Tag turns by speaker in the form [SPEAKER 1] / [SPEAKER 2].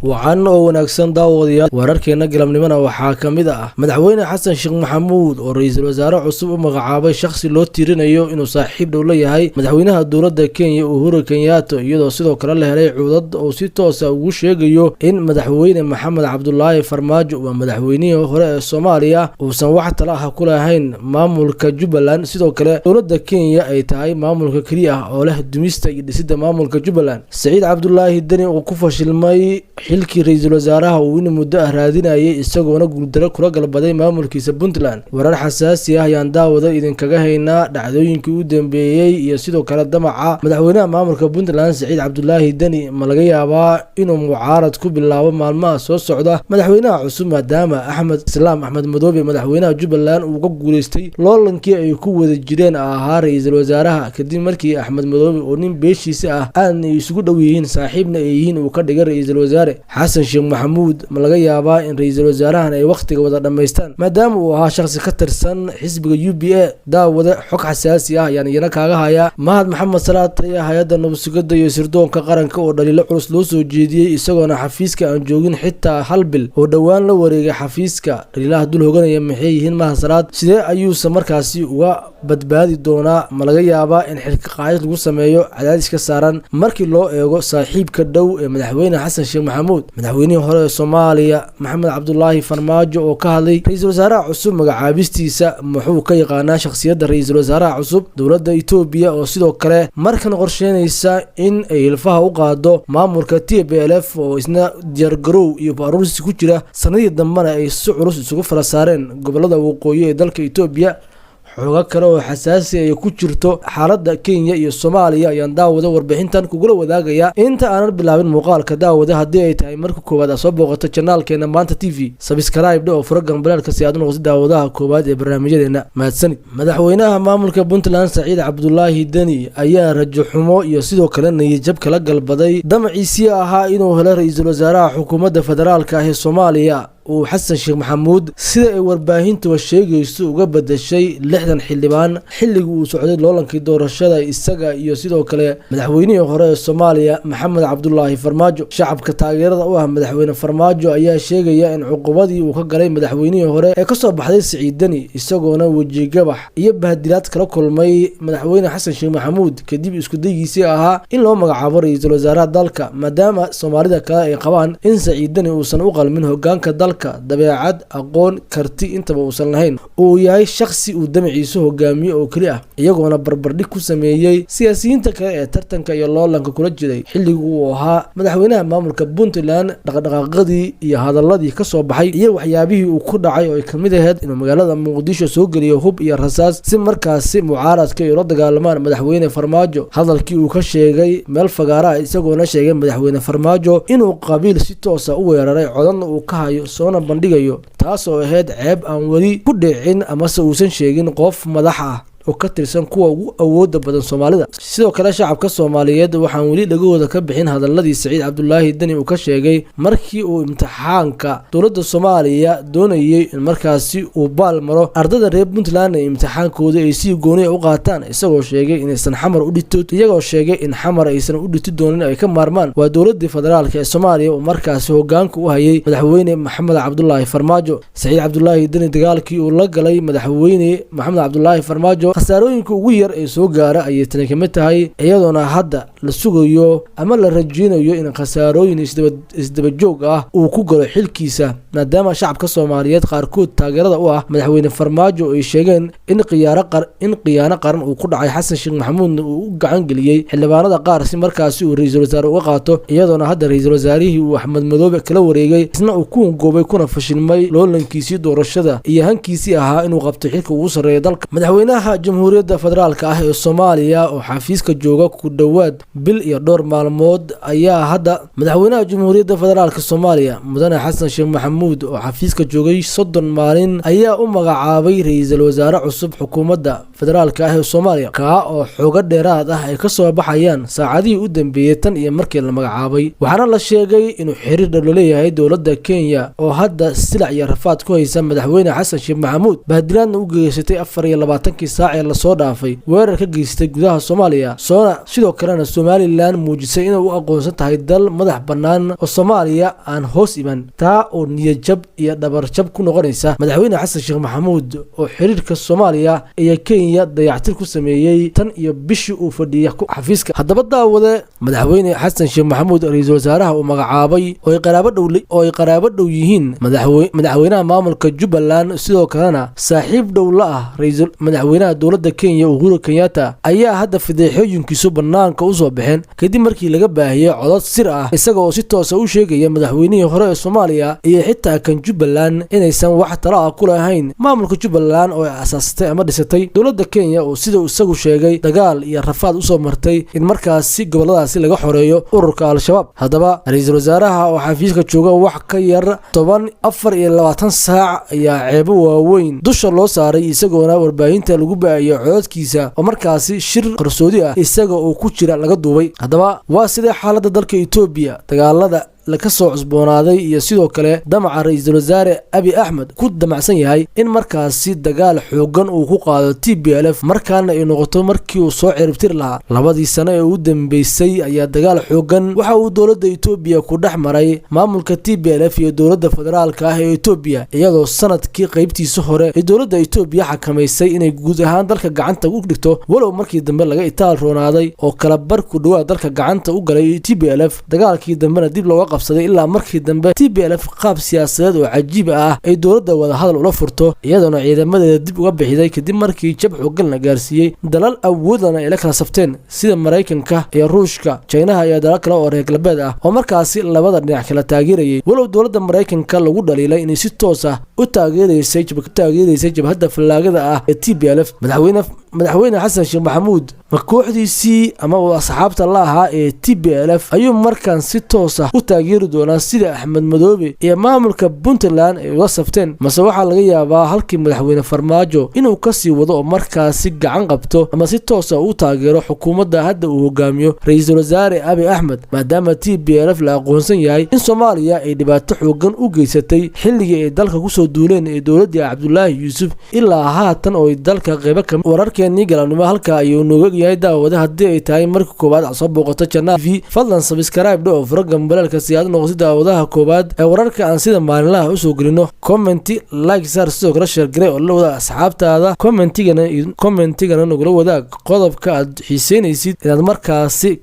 [SPEAKER 1] waxaan oo wanaagsan daawadayaal wararkeena galabnimada waxaa kamid ah madaxweyne xasan sheekh maxamuud oo ra'iisul wasaare cusub u magacaabay shakhsi loo tiirinayo inuu saaxiib dhow la yahay madaxweynaha dowladda Kenya Uhuru Kenyatta iyadoo sidoo kale la helay codad oo si toos ah ugu sheegayo in madaxweyne Maxamed Cabdullaahi Farmaajo waa madaxweynihii hore ee Soomaaliya uusan wax talo ah ku lahayn maamulka Jubbaland sidoo kale dowladda Kenya ay tahay maamulka kaliya ah oo leh dumista iyo dhisidda maamulka Jubbaland Saciid Cabdullaahi Dani oo ku fashilmay xilkii ra'iisul wasaaraha uu in muddo ah raadinayay isagoona guuldaro kula galbaday maamulkiisa Puntland warar xasaasi ah ayaan daawada idinkaga haynaa dhacdooyinkii u dambeeyay iyo sidoo kale damaca madaxweynaha maamulka Puntland Saciid Cabdullaahi Dani ma laga yaabaa inuu mucaarad ku bilaabo maalmaha soo socda madaxweynaha cusub maadaama Axmed Madoobe madaxweynaha Jubbaland uu ka guuleystay loolankii ay ku wada jireen ahaa ra'iisul wasaaraha kadib markii Axmed Madoobe oo nin beeshiisa ah aan isugu dhow yihiin saaxiibna ay yihiin uu ka dhigay ra'iisul wasaare xasan sheekh maxamuud ma laga yaabaa in ra'iisul wasaarahan ay waqtiga wada dhameystaan maadaama uu ahaa shakhsi ka tirsan xisbiga UPA daawada xog xasaasi ah ayaan iyana kaaga hayaa mahad maxamed salaad taliyaha hay'adda nabadgelyada iyo sirdoonka qaranka oo dhaliilo culus loo soo jeediyay isagoona xafiiska aan joogin xitaa hal bil oo dhawaan la wareegay xafiiska dhaliilaha dul hoganaya maxay yihiin mahad salaad sidee ayuusan markaasi uga badbaadi doonaa ma laga yaabaa in xilka qaadis lagu sameeyo cadaadis ka saaran markii loo eego saaxiibka dhow ee madaxweyne xasan sheekh maxamuud madaxweynihii hore ee Soomaaliya Maxamed Cabdullaahi Farmaajo oo ka hadlay ra'iisul wasaaraha cusub magacaabistiisa muxuu ka yaqaanaa shakhsiyadda ra'iisul wasaaraha cusub dowladda Itoobiya oo sidoo kale markan qorsheynaysa in ay hilfaha u qaado maamulka TPLF oo isna diyaargarow iyo baaruursi ku jira sanadii dambana ay si culus isugu fala saareen gobolada waqooyi ee dalka Itoobiya xoga kale oo xasaasi ay ku jirto xaaladda Kenya iyo Soomaaliya ayaan daawada warbixintan kugula wadaagaya inta aanan bilaabin muuqaalka daawada haddii ay tahay marka koowaad soo booqato channelkeena Maanta TV subscribe oo furo gambalaalka si aad u noqoto daawadaha koowaad ee barnaamijyadeena mahadsanid madaxweynaha maamulka Puntland Saciid Cabdullaahi Dani ayaa rajo xumo iyo sidoo kale niyad kala galbaday damaciisii ahaa inuu helo ra'iisul wasaaraha xukuumadda federaalka ah ee Soomaaliya uu xasan sheekh maxamuud sida ay warbaahintu sheegayso uga badashay 60 xildhibaan xilligii uu socday loolankii doorashada isaga iyo sidoo kale madaxweynihii hore ee Soomaaliya Maxamed Cabdullaahi Farmaajo shacabka taageerada u ah madaxweyne Farmaajo ayaa sheegaya in cuqubadii uu ka galay madaxweynihii hore ee ka soo baxday Saciid Dani isagoona waji gabax iyo bahdilaad kala kulmay madaxweyne xasan sheekh maxamuud kadib isku dayigiisii ahaa in loo magacaabo ra'iisul wasaaraha dalka maadaama Soomaalida kale ay qabaan in Saciid Dani uusan u qalmin hoggaanka dalka dabeecad aqoon karti intaba uusan lahayn uu yahay shakhsi uu damaciisu hogaamiyo oo kali ah iyagoona barbardhig ku sameeyay siyaasiyiinta kale ee tartanka iyo loolanka kula jiray xilligii uu ahaa madaxweynaha maamulka Puntland dhaqdhaqaaqadii iyo hadaladii ka soo baxay iyo waxyaabihii uu ku dhacay oo ay kamid ahayd inuu magaalada Muqdisho soo galiyo hub iyo rasaas si markaasi mucaaradka iyo la dagaalamaan madaxweyne Farmaajo hadalkii uu ka sheegay meel fagaara isagoona sheegay madaxweyne Farmaajo inuu qabiil si toos ah u weeraray codadna uu ka hayo bandhigayo taas oo ahayd ceeb aan wali ku dhicin ama se uusan sheegin qof madax ah oo ka tirsan kuwa ugu awooda badan Soomaalida sidoo kale shacabka Soomaaliyeed waxaan wali dhagahooda ka bixin hadaladii Saciid Cabdullaahi Dani uu ka sheegay markii uu imtixaanka dowladda Soomaaliya doonayay in markaasi uu baal maro ardada reer Puntland ee imtixaankooda ay si gooni u qaataan isagoo sheegay in aysan xamar u dhito iyagoo sheegay in xamar aysan u dhiti doonin ay ka maarmaan waa dowladda federaalka ee Soomaaliya oo markaasi hoggaanka u hayay madaxweyne Maxamed Cabdullaahi Farmaajo Saciid Cabdullaahi Dani dagaalkii uu la galay madaxweyne Maxamed Cabdullaahi Farmaajo khasaarooyinka ugu yar ee soo gaara ayay tan kamid tahay iyadoona hadda la sugayo ama la rajeynayo in khasaarooyin isdaba joog ah uu ku galo xilkiisa maadaama shacabka Soomaaliyeed qaarkood taageerada u ah madaxweyne Farmaajo ay sheegeen in qiyaano qaran uu ku dhacay xasan sheekh maxamuud uu u gacan galiyay xildhibaanada qaar si markaasi uu ra'iisul wasaare uga qaato iyadoona hadda ra'iisul wasaarihii uu Axmed Madoobe kala wareegay isna uu ku goobay kuna fashilmay loolankiisii doorashada iyo hankiisii ahaa inuu qabto xilka ugu sareeyo dalka madaxweynaha jamhuuriyadda federaalka ah ee Soomaaliya oo xafiiska jooga ku dhawaad bil iyo dhowr maalmood ayaa hadda madaxweynaha jamhuuriyadda federaalka Soomaaliya mudane xasan sheekh maxamuud oo xafiiska joogay 30 maalin ayaa u magacaabay ra'iisul wasaare cusub xukuumadda federaalka ah ee Soomaaliya ka oo xoga dheeraad ah ay ka soo baxayaan saacadihii u dambeeyay tan iyo markii la magacaabay waxaana la sheegay inuu xiriir dhow la leeyahay dowladda Kenya oo hadda silac iyo rafaad ku haysa madaxweyne xasan sheekh maxamuud bahdilaadna u geysatay 24 saac ee lasoo dhaafay weerar ka geystay gudaha Soomaaliya sidoo kalena Somaliland muujisay inay u aqoonsan tahay dal madax bannaan oo Soomaaliya aan hoos iman taa oo niyad jab iyo dhabar jab ku noqonaysa madaxweyne Xasan Sheekh Maxamuud oo xiriirka Soomaaliya iyo Kenya dayactir ku sameeyay tan iyo bishii uu fadhiyay xafiiska. haddaba daawade madaxweyne Xasan Sheekh Maxamuud ra'iisul wasaaraha uu magacaabay oo ay qaraabo dhow yihiin madaxweynaha maamulka Jubbaland sidoo kalena saaxiib dhow la ah madaxweynaha dowladda Kenya Uhuru Kenyatta ayaa hadda fideexooyinkiisu banaanka u soo baxeen kadib markii laga baahiyay codad sir ah isaga oo si toos ah u sheegaya madaxweynihii hore ee Soomaaliya iyo xitaa kan Jubbaland inaysan wax talo ah ku lahayn maamulka Jubbaland oo asaastay ama dhisatay dowladda Kenya oo sida uu isagu sheegay dagaal iyo rafaad u soo martay in markaasi goboladaasi laga xoreeyo ururka Al-Shabaab. haddaba ra'iisul wasaaraha oo xafiiska jooga wax ka yar 24 saac ayaa ceebo waaweyn dusha loo saaray isagoona warbaahinta lagu baahiyo codadkiisa oo markaasi shir qarsoodi ah isaga oo ku jira laga duubay. haddaba waa sidee xaaladda dalka Itoobiya dagaalada ka soo cusboonaaday iyo sidoo kale damaca ra'iisul wasaare Abiy Ahmed ku damacsan yahay in markaasi dagaal xoogan uu ku qaado TPLF markaana ay noqoto markii uu soo ciribtir lahaa labadii sano ee ugu dambeysay ayaa dagaal xoogan waxa uu dowladda Itoobiya ku dhex maray maamulka TPLF iyo dowladda federaalka ah ee Itoobiya iyadoo sanadkii qaybtiisa hore ee dowladda Itoobiya xakamaysay inay guud ahaan dalka gacanta u dhigto walow markii dambe laga itaal roonaaday oo kala bar ku dhawaad dalka gacanta u galay TPLF dagaalkii dambena dib looga ilaa markii dambe TPLF qaab siyaasadeed oo cajiib ah ay dowladda wada hadal ula furto iyadoona ciidamadeeda dib uga bixiday kadib markii jab xoogan la gaarsiiyey dalal awoodana ay la kala safteen sida Mareykanka iyo Ruushka China iyo dalal kale oo reer galbeed ah oo markaasi labada dhinac kala taageerayay walow dowladda Mareykanka lagu dhaliilay inay si toos ah u taageeraysay jabhadda falaagada ah ee TPLF. madaxweyne Xasan Sheekh Maxamuud ma kooxdiisii ama asxaabta la ahaa ee TPLF ayuu markaan si toos ah u taageeri doonaa sida Axmed Madoobe iyo maamulka Puntland ay uga safteen mase waxaa laga yaabaa halkii madaxweyne Farmaajo inuu ka sii wado oo markaasi gacan qabto ama si toos ah u taageero xukuumadda hadda uu hogaamiyo ra'iisul wasaare Abiy Ahmed maadaama TPLF la aqoonsan yahay in Soomaaliya ay dhibaato xoogan u geysatay xilligii ay dalka ku soo duuleen ee dowladda Cabdullaahi Yuusuf ilaa haatan oo dalka qayb ka wararkeennii galabnimo halka ayuu nooga yahay daawada haddii ay tahay markii koobaad soo booqato Channel TV fadlan subscribe dhoo furgan balaalka si aad noqoto daawadaha koobaad ee wararka aan sida maalinlaha u soo gelino comment like share sidoo kale share garay oo la wada asxaabtaada commentigana nagula wadaag qodobka aad xiiseynaysid inaad markaasi